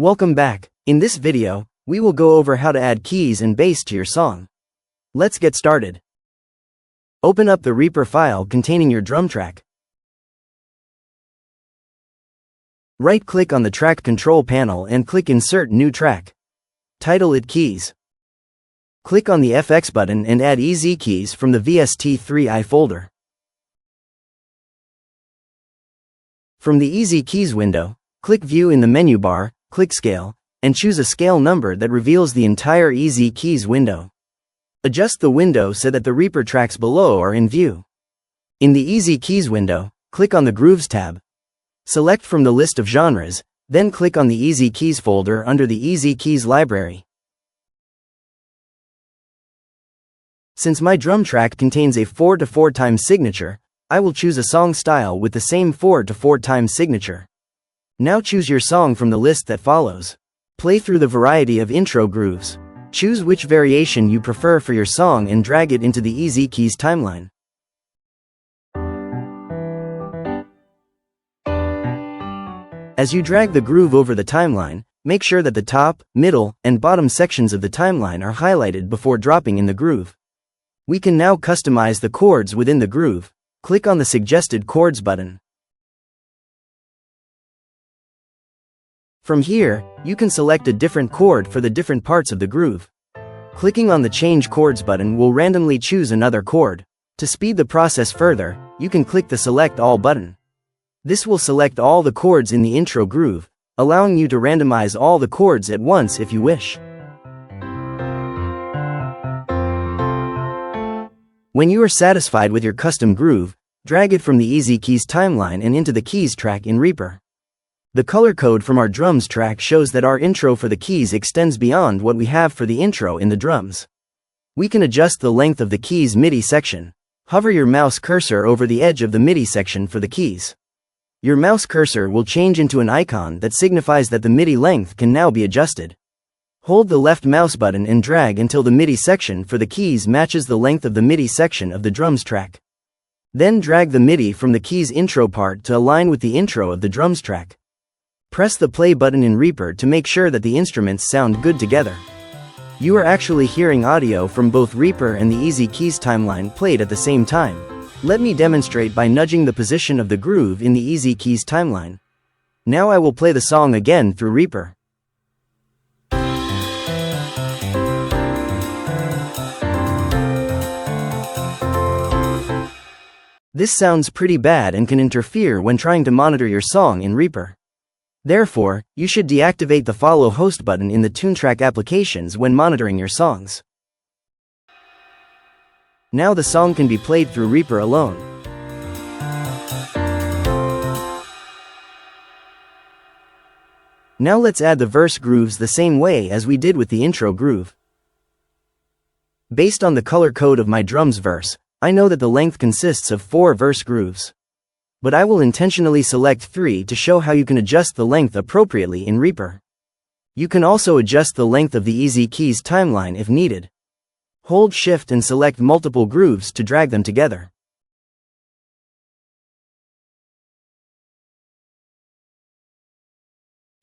Welcome back. In this video, we will go over how to add keys and bass to your song. Let's get started. Open up the Reaper file containing your drum track. Right-click on the track control panel and click Insert New Track. Title it Keys. Click on the FX button and add EZkeys from the VST3i folder. From the EZkeys window, click View in the menu bar, click Scale, and choose a scale number that reveals the entire EZkeys window. Adjust the window so that the Reaper tracks below are in view. In the EZkeys window, click on the Grooves tab. Select from the list of genres, then click on the EZkeys folder under the EZkeys library. Since my drum track contains a 4/4 time signature, I will choose a song style with the same 4/4 time signature. Now choose your song from the list that follows. Play through the variety of intro grooves. Choose which variation you prefer for your song and drag it into the EZkeys timeline. As you drag the groove over the timeline, make sure that the top, middle, and bottom sections of the timeline are highlighted before dropping in the groove. We can now customize the chords within the groove. Click on the Suggested Chords button. From here, you can select a different chord for the different parts of the groove. Clicking on the Change Chords button will randomly choose another chord. To speed the process further, you can click the Select All button. This will select all the chords in the intro groove, allowing you to randomize all the chords at once if you wish. When you are satisfied with your custom groove, drag it from the EZkeys timeline and into the keys track in Reaper. The color code from our drums track shows that our intro for the keys extends beyond what we have for the intro in the drums. We can adjust the length of the keys MIDI section. Hover your mouse cursor over the edge of the MIDI section for the keys. Your mouse cursor will change into an icon that signifies that the MIDI length can now be adjusted. Hold the left mouse button and drag until the MIDI section for the keys matches the length of the MIDI section of the drums track. Then drag the MIDI from the keys intro part to align with the intro of the drums track. Press the play button in Reaper to make sure that the instruments sound good together. You are actually hearing audio from both Reaper and the EZkeys timeline played at the same time. Let me demonstrate by nudging the position of the groove in the EZkeys timeline. Now I will play the song again through Reaper. This sounds pretty bad and can interfere when trying to monitor your song in Reaper. Therefore, you should deactivate the Follow Host button in the Toontrack applications when monitoring your songs. Now the song can be played through Reaper alone. Now let's add the verse grooves the same way as we did with the intro groove. Based on the color code of my drums verse, I know that the length consists of 4 verse grooves. But I will intentionally select 3 to show how you can adjust the length appropriately in Reaper. You can also adjust the length of the EZkeys timeline if needed. Hold Shift and select multiple grooves to drag them together.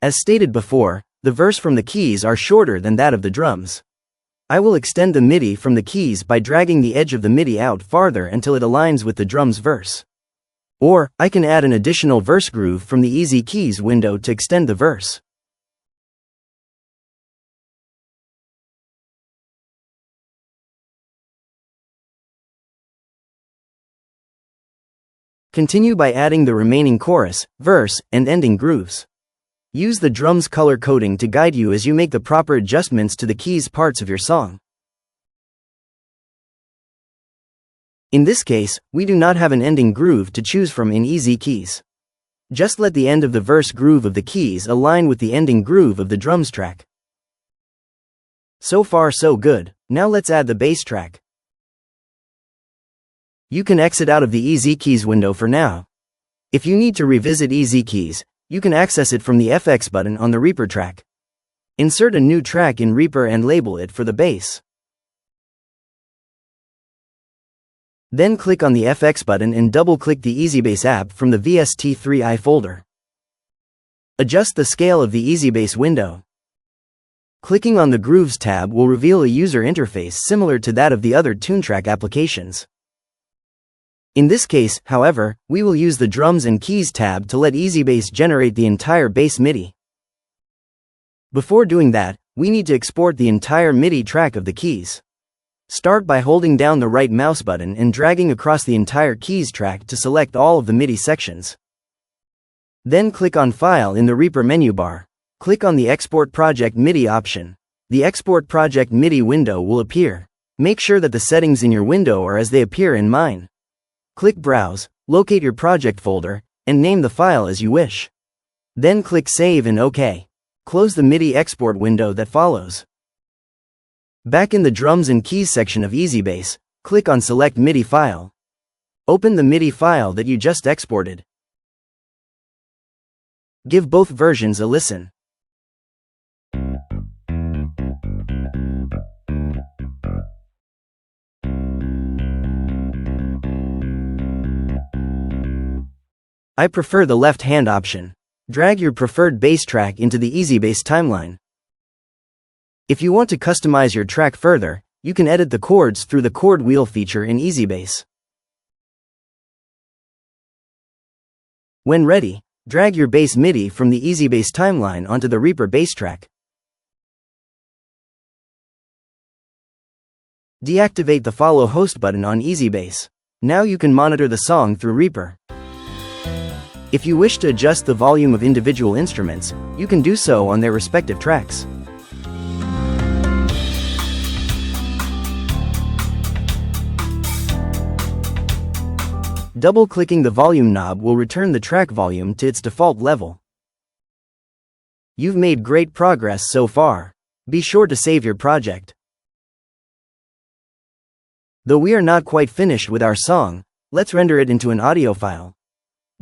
As stated before, the verse from the keys are shorter than that of the drums. I will extend the MIDI from the keys by dragging the edge of the MIDI out farther until it aligns with the drum's verse. Or, I can add an additional verse groove from the EZkeys window to extend the verse. Continue by adding the remaining chorus, verse, and ending grooves. Use the drum's color coding to guide you as you make the proper adjustments to the keys parts of your song. In this case, we do not have an ending groove to choose from in EZkeys. Just let the end of the verse groove of the keys align with the ending groove of the drums track. So far so good. Now let's add the bass track. You can exit out of the EZkeys window for now. If you need to revisit EZkeys, you can access it from the FX button on the Reaper track. Insert a new track in Reaper and label it for the bass. Then click on the FX button and double-click the EZbass app from the VST3i folder. Adjust the scale of the EZbass window. Clicking on the Grooves tab will reveal a user interface similar to that of the other Toontrack applications. In this case, however, we will use the Drums and Keys tab to let EZbass generate the entire bass MIDI. Before doing that, we need to export the entire MIDI track of the keys. Start by holding down the right mouse button and dragging across the entire keys track to select all of the MIDI sections. Then click on File in the Reaper menu bar. Click on the Export Project MIDI option. The Export Project MIDI window will appear. Make sure that the settings in your window are as they appear in mine. Click Browse, locate your project folder, and name the file as you wish. Then click Save and OK. Close the MIDI export window that follows. Back in the Drums and Keys section of EZbass, click on Select MIDI File. Open the MIDI file that you just exported. Give both versions a listen. I prefer the left-hand option. Drag your preferred bass track into the EZbass timeline. If you want to customize your track further, you can edit the chords through the chord wheel feature in EZbass. When ready, drag your bass MIDI from the EZbass timeline onto the Reaper bass track. Deactivate the Follow Host button on EZbass. Now you can monitor the song through Reaper. If you wish to adjust the volume of individual instruments, you can do so on their respective tracks. Double-clicking the volume knob will return the track volume to its default level. You've made great progress so far. Be sure to save your project. Though we are not quite finished with our song, let's render it into an audio file.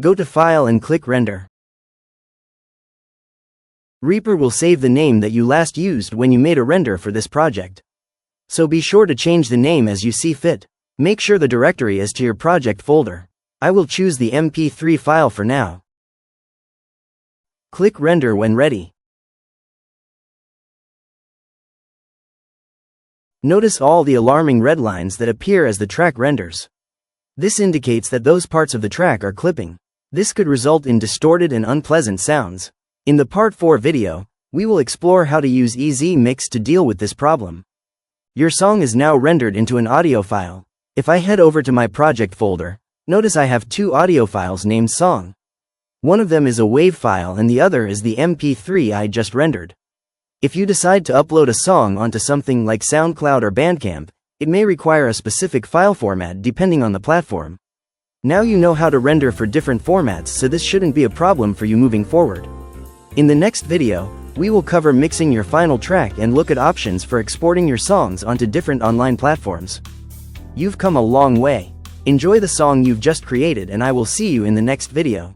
Go to File and click Render. Reaper will save the name that you last used when you made a render for this project. So be sure to change the name as you see fit. Make sure the directory is to your project folder. I will choose the MP3 file for now. Click Render when ready. Notice all the alarming red lines that appear as the track renders. This indicates that those parts of the track are clipping. This could result in distorted and unpleasant sounds. In the Part 4 video, we will explore how to use EZmix to deal with this problem. Your song is now rendered into an audio file. If I head over to my project folder, notice I have two audio files named Song. One of them is a WAV file and the other is the MP3 I just rendered. If you decide to upload a song onto something like SoundCloud or Bandcamp, it may require a specific file format depending on the platform. Now you know how to render for different formats, so this shouldn't be a problem for you moving forward. In the next video, we will cover mixing your final track and look at options for exporting your songs onto different online platforms. You've come a long way. Enjoy the song you've just created and I will see you in the next video.